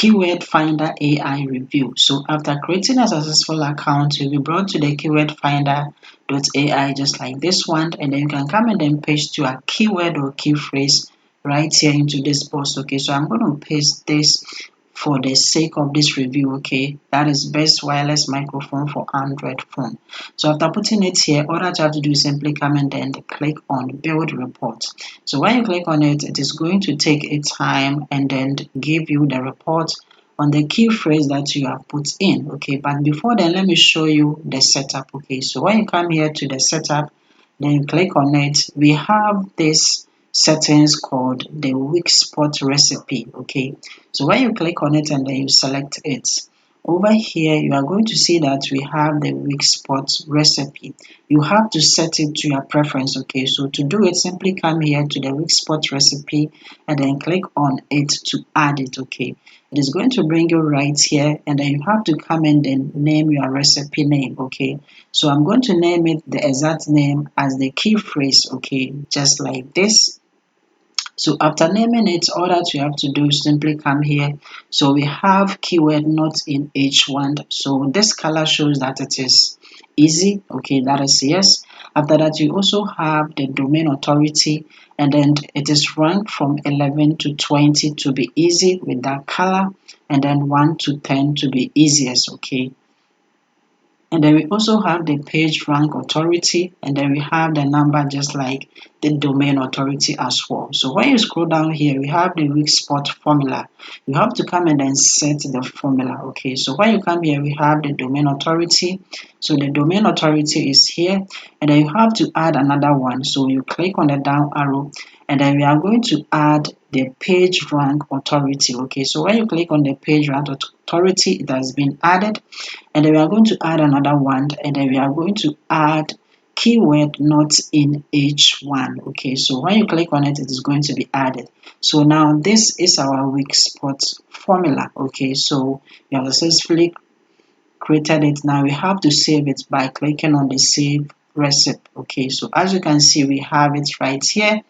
Keyword Finder AI review. So after creating a successful account, you'll be brought to the keywordfinder.ai just like this one, and then you can come and then paste your keyword or key phrase right here into this box. Okay, so I'm going to paste this for the sake of this review. Okay, that is best wireless microphone for Android phone. So after putting it here, all that you have to do is simply come and then click on build report. So when you click on it, it is going to take its time and then give you the report on the key phrase that you have put in. Okay, but before then, let me show you the setup. Okay, so when you come here to the setup, then you click on it, we have this settings called the weak spot recipe. Okay, so when you click on it and then you select it, over here you are going to see that we have the weak spot recipe. You have to set it to your preference. Okay, so to do it, simply come here to the weak spot recipe and then click on it to add it. Okay, it is going to bring you right here, and then you have to come and then name your recipe name. Okay, so I'm going to name it the exact name as the key phrase. Okay, just like this. So after naming it, all that you have to do is simply come here. So we have keyword not in H1. So this color shows that it is easy. Okay, that is yes. After that, you also have the domain authority, and then it is ranked from 11 to 20 to be easy with that color, and then 1 to 10 to be easiest. Okay. And then we also have the page rank authority, and then we have the number just like the domain authority as well. So when you scroll down here, we have the weak spot formula. You have to come and then set the formula. Okay, so when you come here, we have the domain authority. So the domain authority is here, and then you have to add another one. So you click on the down arrow, and then we are going to add the page rank authority. Okay, so when you click on the page rank authority, it has been added, and then we are going to add another one, and then we are going to add keyword not in H1. Okay, so when you click on it, it is going to be added. So now this is our weak spot formula. Okay, so we have successfully created it. Now we have to save it by clicking on the save recipe. Okay, so as you can see, we have it right here,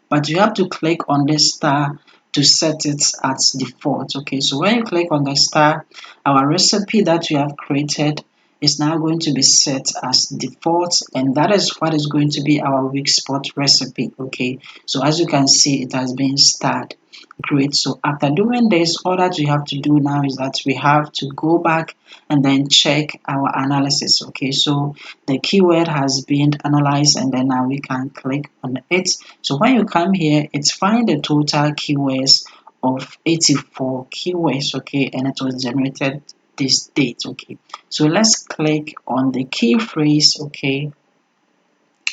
but you have to click on this star to set it as default. Okay, so when you click on the star, our recipe that we have created is now going to be set as default, and that is what is going to be our weak spot recipe. Okay, so as you can see, it has been starred. Great. So after doing this, all that we have to do now is that we have to go back and then check our analysis. Okay, so the keyword has been analyzed, and then now we can click on it. So when you come here, it's find the total keywords of 84 keywords. Okay, and it was generated this date. Okay, so let's click on the key phrase. Okay,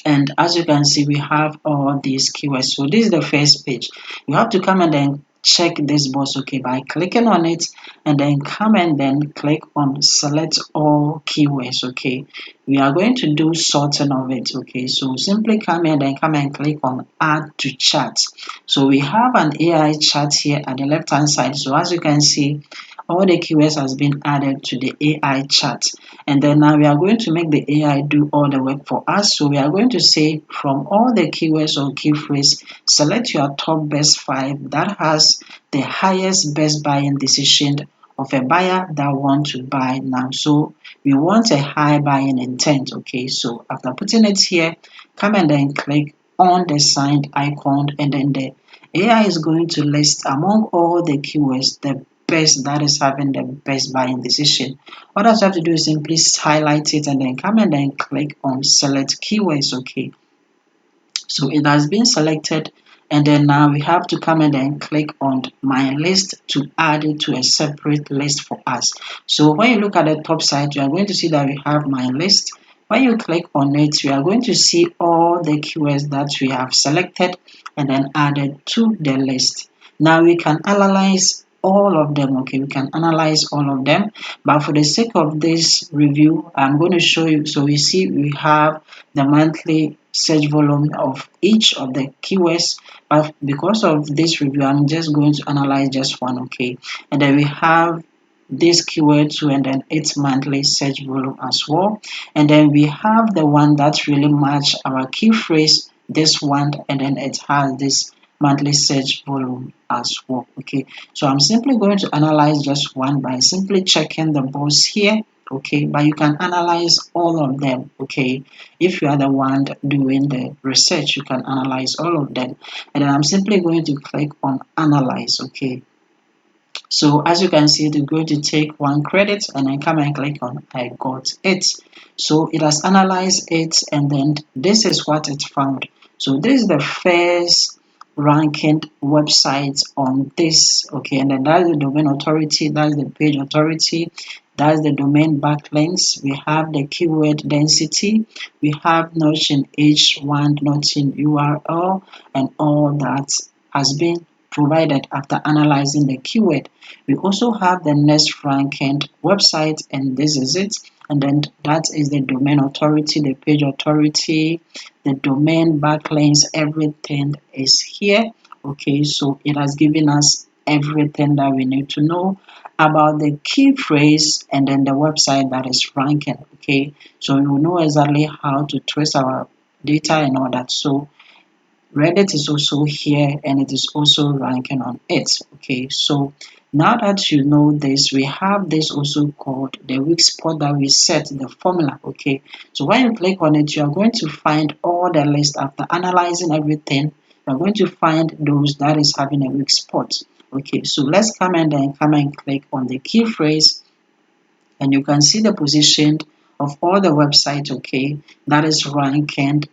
and as you can see, we have all these keywords. So this is the first page. You have to come and then check this box, okay, by clicking on it, and then come and then click on select all keywords. Okay, we are going to do sorting of it. Okay, so simply come here and then come and click on add to chart. So we have an AI chart here at the left hand side. So as you can see, all the keywords has been added to the AI chart, and then now we are going to make the AI do all the work for us. So we are going to say from all the keywords or key phrase, select your top best 5 that has the highest best buying decision of a buyer that want to buy now. So we want a high buying intent. Okay, so after putting it here, come and then click on the signed icon, and then the AI is going to list among all the keywords the best that is having the best buying decision. All that you have to do is simply highlight it and then come and then click on select keywords. Okay, so it has been selected, and then now we have to come and then click on my list to add it to a separate list for us. So when you look at the top side, you are going to see that we have my list. When you click on it, you are going to see all the keywords that we have selected and then added to the list. Now we can analyze all of them. Okay, we can analyze all of them, but for the sake of this review, I'm going to show you. So we see we have the monthly search volume of each of the keywords, but because of this review, I'm just going to analyze just one. Okay, and then we have this keyword too, and then its monthly search volume as well, and then we have the one that really match our key phrase, this one, and then it has this monthly search volume as well. Okay, so I'm simply going to analyze just one by simply checking the box here. Okay, but you can analyze all of them. Okay, if you are the one doing the research, you can analyze all of them. And then I'm simply going to click on analyze. Okay, so as you can see, it's going to take 1 credit, and then come and click on I got it. So it has analyzed it, and then this is what it found. So this is the first ranking website on this. Okay, and then that's the domain authority, that's the page authority, that's the domain backlinks. We have the keyword density, we have notch in H1, notch in URL, and all that has been provided after analyzing the keyword. We also have the next ranking website, and this is it. And then that is the domain authority, the page authority, the domain backlinks, everything is here. Okay, so it has given us everything that we need to know about the key phrase and then the website that is ranking. Okay, so we will know exactly how to trace our data and all that. So Reddit is also here, and it is also ranking on it. Okay, so now that you know this, we have this also called the weak spot that we set the formula. Okay, so when you click on it, you are going to find all the list after analyzing everything. You are going to find those that is having a weak spot. Okay, so let's come and then come and click on the key phrase, and you can see the position of all the websites. Okay, that is ranking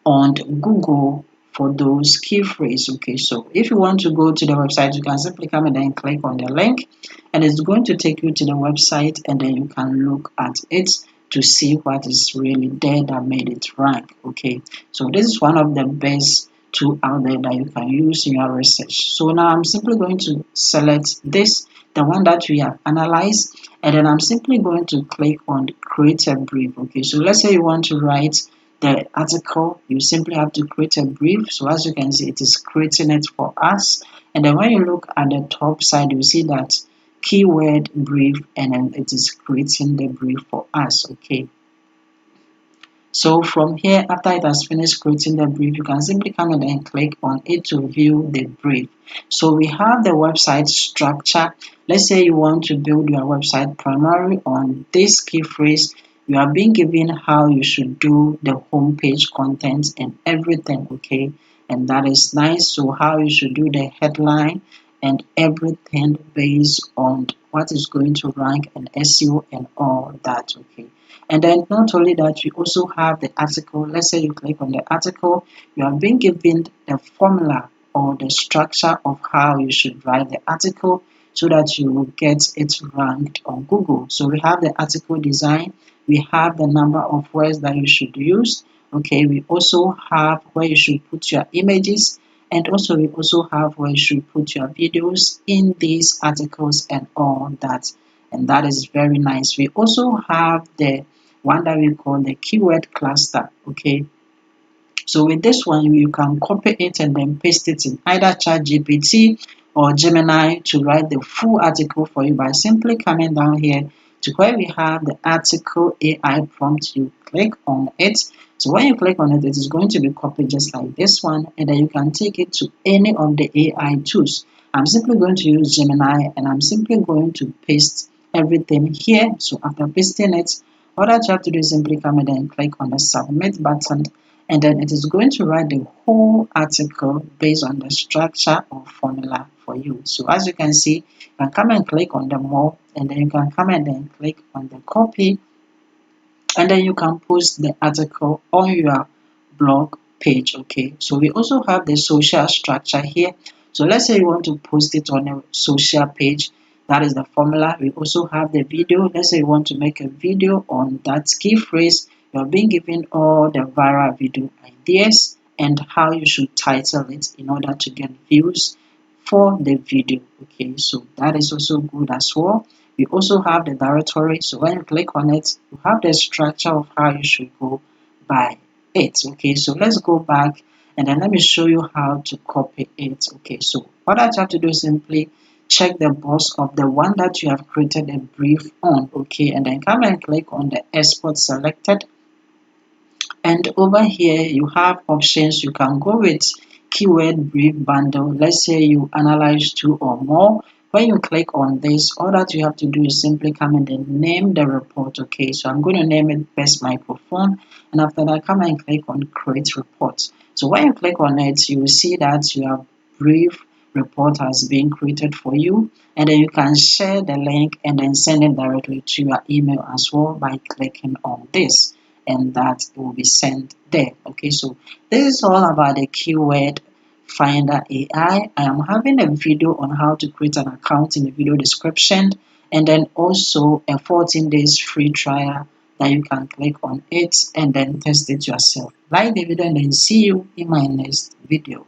on Google for those key phrases. Okay, so if you want to go to the website, you can simply come and then click on the link, and it's going to take you to the website, and then you can look at it to see what is really there that made it rank. Okay, so this is one of the best tool out there that you can use in your research. So now I'm simply going to select this, the one that we have analyzed, and then I'm simply going to click on create a brief. Okay, so let's say you want to write the article, you simply have to create a brief. So as you can see, it is creating it for us. And then when you look at the top side, you see that keyword brief, and then it is creating the brief for us. Okay, so from here, after it has finished creating the brief, you can simply come in and click on it to view the brief. So we have the website structure. Let's say you want to build your website primarily on this key phrase. You are being given how you should do the homepage content and everything, okay? And that is nice. So how you should do the headline and everything based on what is going to rank and SEO and all that, okay? And then not only that, you also have the article. Let's say you click on the article, you are being given the formula or the structure of how you should write the article so that you will get it ranked on Google. So we have the article design, we have the number of words that you should use. Okay, we also have where you should put your images, and also we also have where you should put your videos in these articles and all that. And that is very nice. We also have the one that we call the keyword cluster. Okay, so with this one, you can copy it and then paste it in either ChatGPT or Gemini to write the full article for you by simply coming down here to where we have the article AI prompt. You click on it. So when you click on it, it is going to be copied just like this one, and then you can take it to any of the AI tools. I'm simply going to use Gemini, and I'm simply going to paste everything here. So after pasting it, all that you have to do is simply come in and click on the submit button, and then it is going to write the whole article based on the structure or formula for you. So as you can see, you can come and click on the more, and then you can come and then click on the copy, and then you can post the article on your blog page. Okay, so we also have the social structure here. So let's say you want to post it on a social page, that is the formula. We also have the video. Let's say you want to make a video on that key phrase, you're being given all the viral video ideas and how you should title it in order to get views for the video. Okay, so that is also good as well. We also have the directory. So when you click on it, you have the structure of how you should go by it. Okay, so let's go back, and then let me show you how to copy it. Okay, so what I have to do is simply check the box of the one that you have created a brief on. Okay, and then come and click on the export selected, and over here you have options. You can go with keyword brief bundle. Let's say you analyze 2 or more. When you click on this, all that you have to do is simply come and then name the report. Okay, so I'm going to name it best microphone, and after that come and click on create report. So when you click on it, you will see that your brief report has been created for you, and then you can share the link and then send it directly to your email as well by clicking on this, and that will be sent there. Okay, so this is all about the keyword finder AI. I am having a video on how to create an account in the video description, and then also a 14 days free trial that you can click on it and then test it yourself. Like the video and then see you in my next video.